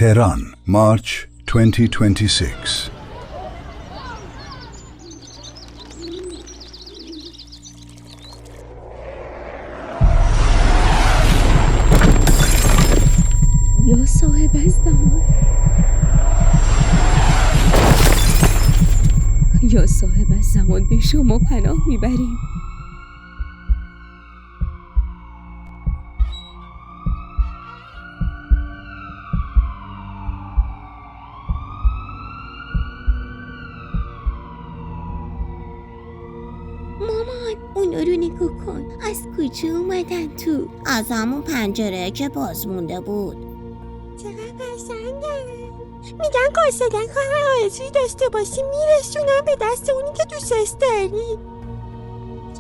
Tehran, March 2026. یا صاحب الزمان، یا صاحب الزمان، به شما پناه میبریم. مامان، اونا رو نگاه کن. از کجا اومدن تو؟ از همون پنجره که باز مونده بود. چقدر قشنگن. میگن قاصدن هر آرزویی داشته باشی میرسونن به دست اونی که دوستش داری.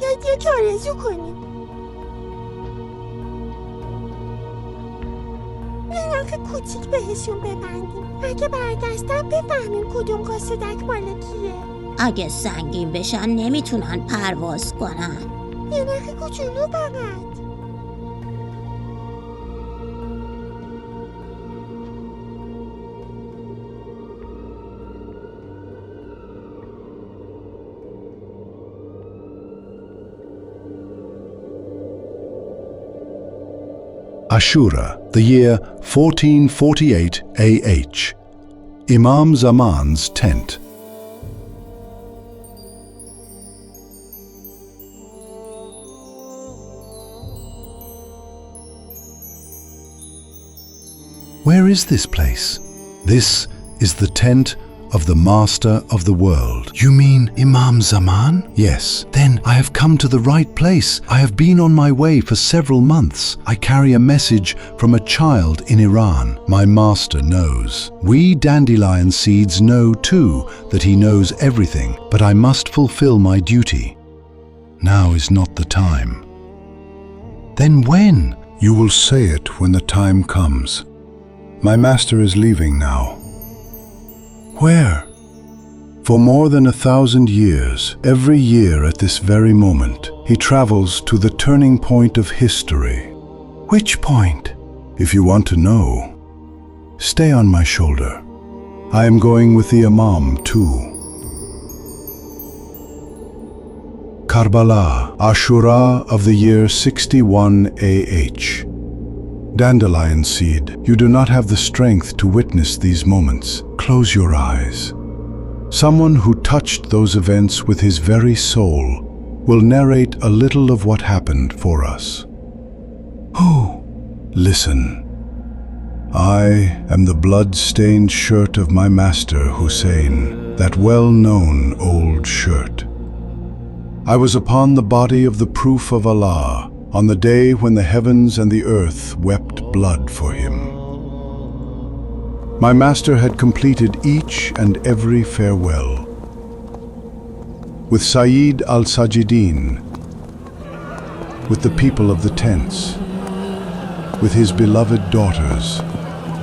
یاد یک آرزو کنیم. یه نخ کوچیک بهشون ببندیم. اگه برگشتن بفهمیم کدوم قاصدک مال کیه. اگه سنگین بشن نمیتونن پرواز کنن. یه نخ کوچولو فقط. Ashura, the year 1448 AH. Imam Zaman's tent. Where is this place? This is the tent of the Master of the World. You mean Imam Zaman? Yes. Then I have come to the right place. I have been on my way for several months. I carry a message from a child in Iran. My master knows. We dandelion seeds know too that he knows everything, but I must fulfill my duty. Now is not the time. Then when? You will say it when the time comes. My master is leaving now. Where? For more than 1,000 years, every year at this very moment, he travels to the turning point of history. Which point? If you want to know, stay on my shoulder. I am going with the Imam too. Karbala, Ashura of the year 61 AH. Dandelion seed, you do not have the strength to witness these moments. Close your eyes. Someone who touched those events with his very soul will narrate a little of what happened for us. Who? Listen. I am the blood-stained shirt of my master Hussain, that well-known old shirt. I was upon the body of the proof of Allah, on the day when the heavens and the earth wept blood for him. My master had completed each and every farewell. With Sayyid al-Sajidin, with the people of the tents, with his beloved daughters,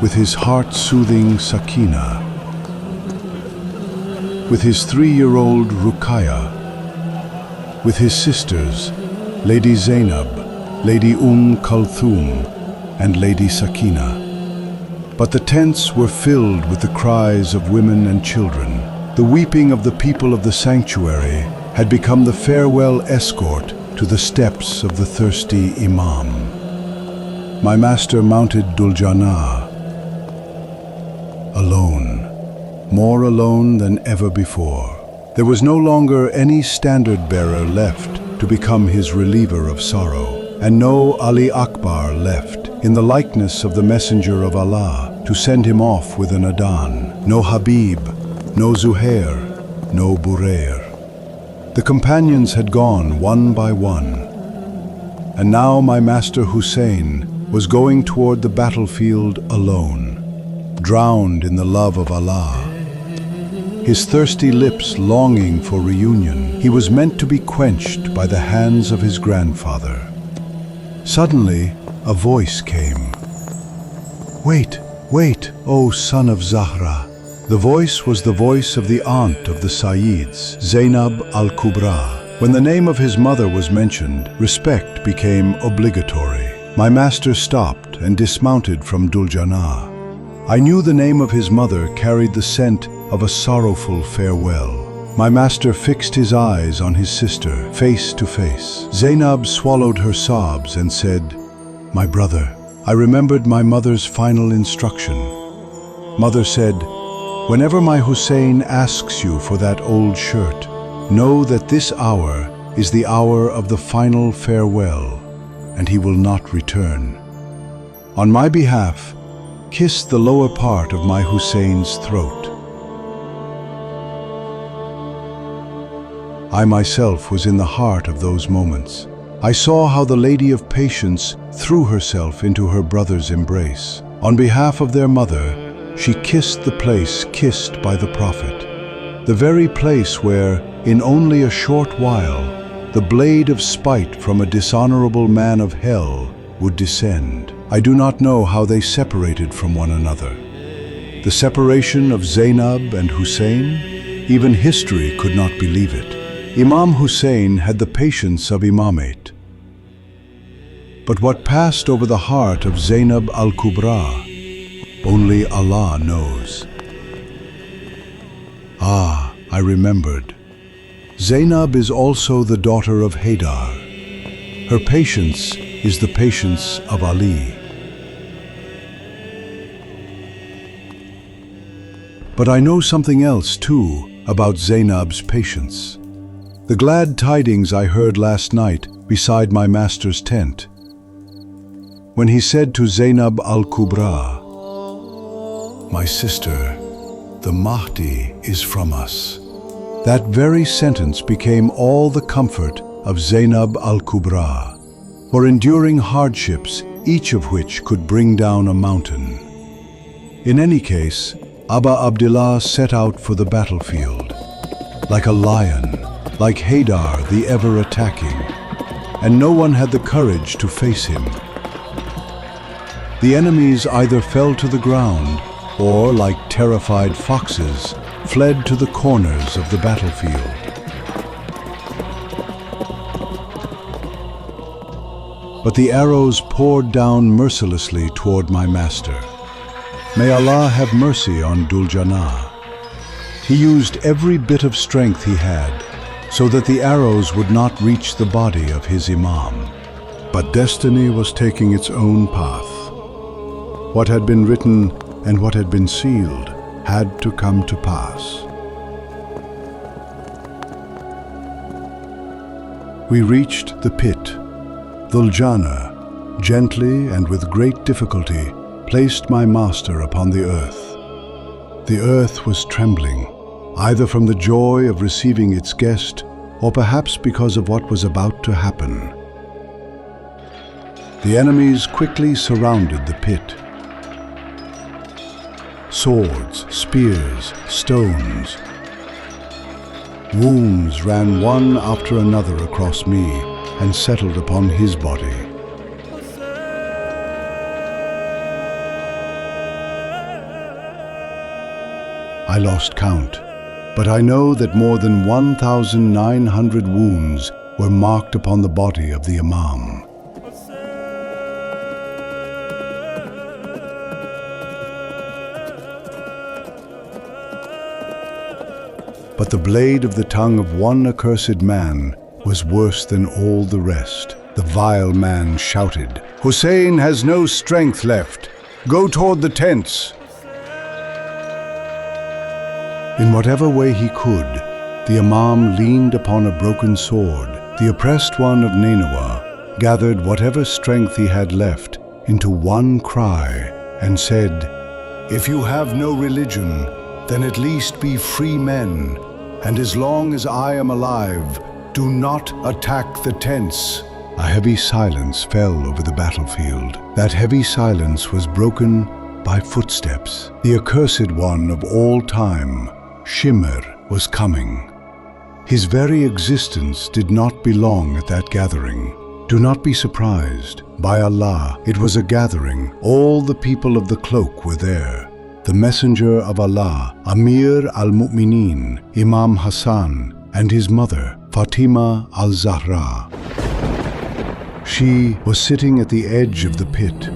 with his heart-soothing Sakina, with his 3-year-old Ruqayya, with his sisters, Lady Zaynab, Lady Kulthum, and Lady Sakina. But the tents were filled with the cries of women and children. The weeping of the people of the sanctuary had become the farewell escort to the steps of the thirsty Imam. My master mounted Duljana, alone, more alone than ever before. There was no longer any standard-bearer left to become his reliever of sorrow, and no Ali Akbar left in the likeness of the messenger of Allah to send him off with an Adan, no Habib, no Zuhair, no Burair. The companions had gone one by one, and now my master Hussain was going toward the battlefield alone, drowned in the love of Allah. His thirsty lips longing for reunion, he was meant to be quenched by the hands of his grandfather. Suddenly, a voice came. Wait, wait, O son of Zahra. The voice was the voice of the aunt of the Sayyids, Zaynab al-Kubra. When the name of his mother was mentioned, respect became obligatory. My master stopped and dismounted from Duljana. I knew the name of his mother carried the scent of a sorrowful farewell. My master fixed his eyes on his sister, face to face. Zaynab swallowed her sobs and said, "My brother." I remembered my mother's final instruction. Mother said, "Whenever my Hussain asks you for that old shirt, know that this hour is the hour of the final farewell, and he will not return. On my behalf, kiss the lower part of my Hussain's throat." I myself was in the heart of those moments. I saw how the Lady of Patience threw herself into her brother's embrace. On behalf of their mother, she kissed the place kissed by the Prophet, the very place where, in only a short while, the blade of spite from a dishonorable man of hell would descend. I do not know how they separated from one another. The separation of Zaynab and Hussain, even history could not believe it. Imam Hussain had the patience of imamate. But what passed over the heart of Zaynab al-Kubra, only Allah knows. Ah, I remembered. Zaynab is also the daughter of Haydar. Her patience is the patience of Ali. But I know something else too about Zaynab's patience. The glad tidings I heard last night beside my master's tent, when he said to Zaynab al-Kubra, "My sister, the Mahdi is from us." That very sentence became all the comfort of Zaynab al-Kubra, for enduring hardships, each of which could bring down a mountain. In any case, Aba Abdillah set out for the battlefield, like a lion, like Haydar the ever-attacking, and no one had the courage to face him. The enemies either fell to the ground or, like terrified foxes, fled to the corners of the battlefield. But the arrows poured down mercilessly toward my master. May Allah have mercy on Duljanah. He used every bit of strength he had so that the arrows would not reach the body of his Imam. But destiny was taking its own path. What had been written and what had been sealed had to come to pass. We reached the pit. Duljanah, gently and with great difficulty, placed my master upon the earth. The earth was trembling, either from the joy of receiving its guest, or perhaps because of what was about to happen. The enemies quickly surrounded the pit. Swords, spears, stones. Wounds ran one after another across me and settled upon his body. I lost count, but I know that more than 1,900 wounds were marked upon the body of the Imam. But the blade of the tongue of one accursed man was worse than all the rest. The vile man shouted, "Hussain has no strength left. Go toward the tents." In whatever way he could, the Imam leaned upon a broken sword. The oppressed one of Nineveh gathered whatever strength he had left into one cry and said, "If you have no religion, then at least be free men, and as long as I am alive, do not attack the tents." A heavy silence fell over the battlefield. That heavy silence was broken by footsteps. The accursed one of all time, Shimmer, was coming. His very existence did not belong at that gathering. Do not be surprised. By Allah, it was a gathering. All the people of the cloak were there. The Messenger of Allah, Amir al-Mu'mineen, Imam Hussain, and his mother, Fatima al-Zahra. She was sitting at the edge of the pit,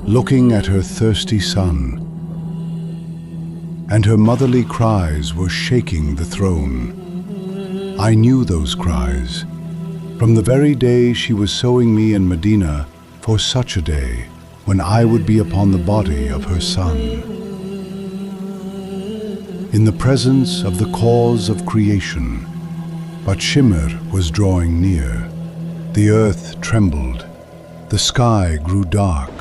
looking at her thirsty son. and her motherly cries were shaking the throne. I knew those cries. From the very day she was sewing me in Medina for such a day, when I would be upon the body of her son. In the presence of the cause of creation, but Shimmer was drawing near. The earth trembled. The sky grew dark.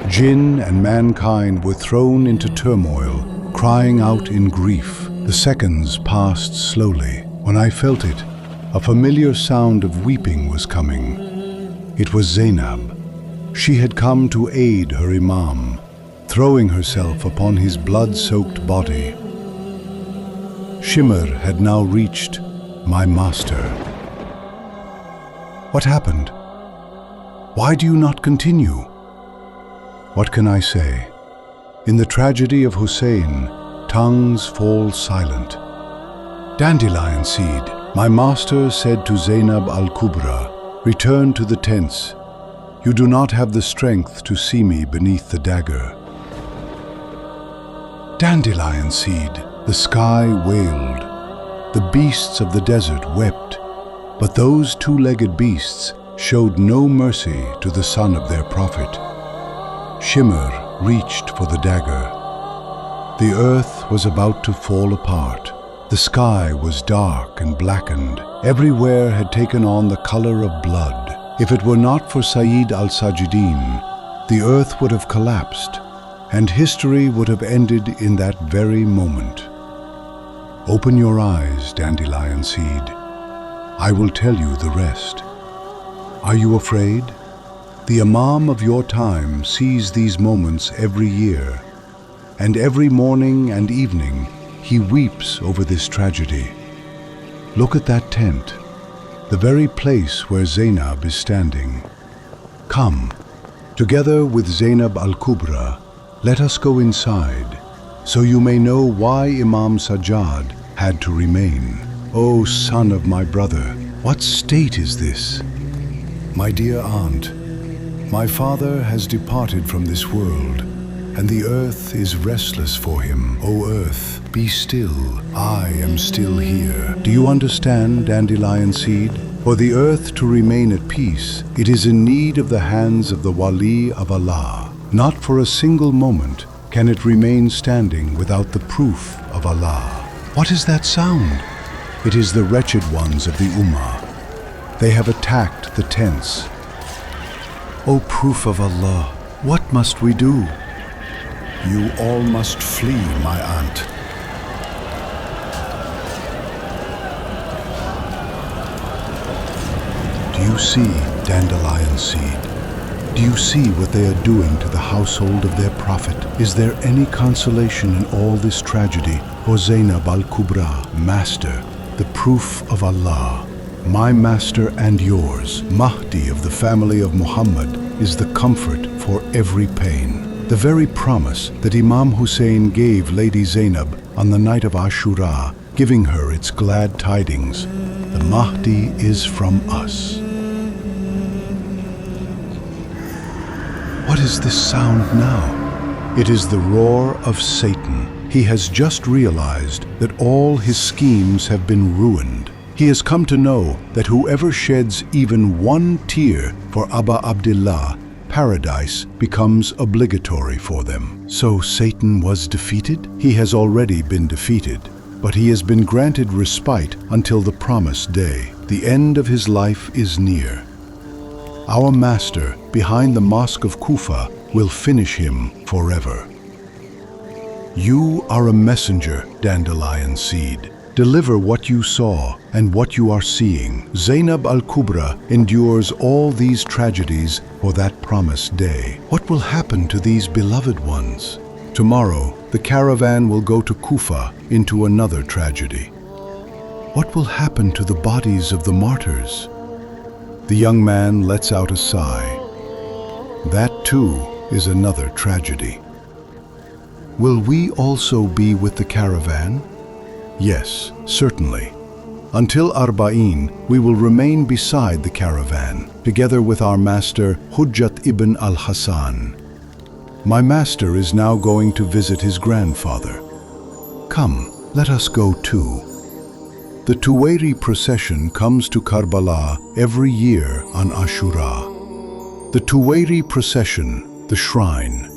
Jinn and mankind were thrown into turmoil, crying out in grief. The seconds passed slowly. When I felt it, a familiar sound of weeping was coming. It was Zaynab. She had come to aid her Imam, throwing herself upon his blood-soaked body. Shimmer had now reached my master. What happened? Why do you not continue? What can I say? In the tragedy of Hussain, tongues fall silent. Dandelion seed, my master said to Zaynab al-Kubra, return to the tents. You do not have the strength to see me beneath the dagger. Dandelion seed, the sky wailed. The beasts of the desert wept, but those two-legged beasts showed no mercy to the son of their prophet. Shimmer reached for the dagger. The earth was about to fall apart. The sky was dark and blackened. Everywhere had taken on the color of blood. If it were not for Sayyid al-Sajidin, the earth would have collapsed, and history would have ended in that very moment. Open your eyes, dandelion seed. I will tell you the rest. Are you afraid? The Imam of your time sees these moments every year, and every morning and evening he weeps over this tragedy. Look at that tent, the very place where Zaynab is standing. Come, together with Zaynab al-Kubra, let us go inside, so you may know why Imam Sajjad had to remain. O son of my brother, what state is this? My dear aunt, my father has departed from this world, and the earth is restless for him. O earth, be still, I am still here. Do you understand, dandelion seed? For the earth to remain at peace, it is in need of the hands of the Wali of Allah. Not for a single moment can it remain standing without the proof of Allah. What is that sound? It is the wretched ones of the Ummah. They have attacked the tents. O proof of Allah, what must we do? You all must flee, my aunt. Do you see, dandelion seed? Do you see what they are doing to the household of their prophet? Is there any consolation in all this tragedy? O Zaynab al-Kubra, master, the proof of Allah, my master and yours, Mahdi of the family of Muhammad, is the comfort for every pain. The very promise that Imam Hussain gave Lady Zaynab on the night of Ashura, giving her its glad tidings, the Mahdi is from us. What is this sound now? It is the roar of Satan. He has just realized that all his schemes have been ruined. He has come to know that whoever sheds even one tear for Aba Abdillah, paradise becomes obligatory for them. So Satan was defeated? He has already been defeated, but he has been granted respite until the promised day. The end of his life is near. Our master, behind the mosque of Kufa, will finish him forever. You are a messenger, dandelion seed. Deliver what you saw and what you are seeing. Zaynab al-Kubra endures all these tragedies for that promised day. What will happen to these beloved ones? Tomorrow, the caravan will go to Kufa into another tragedy. What will happen to the bodies of the martyrs? The young man lets out a sigh. That too is another tragedy. Will we also be with the caravan? Yes, certainly. Until arbaeen, we will remain beside the caravan, together with our master Hujjat ibn al-Hassan. My master is now going to visit his grandfather. Come, let us go too. The Tuwairi procession comes to Karbala every year on Ashura. The Tuwairi procession, the shrine,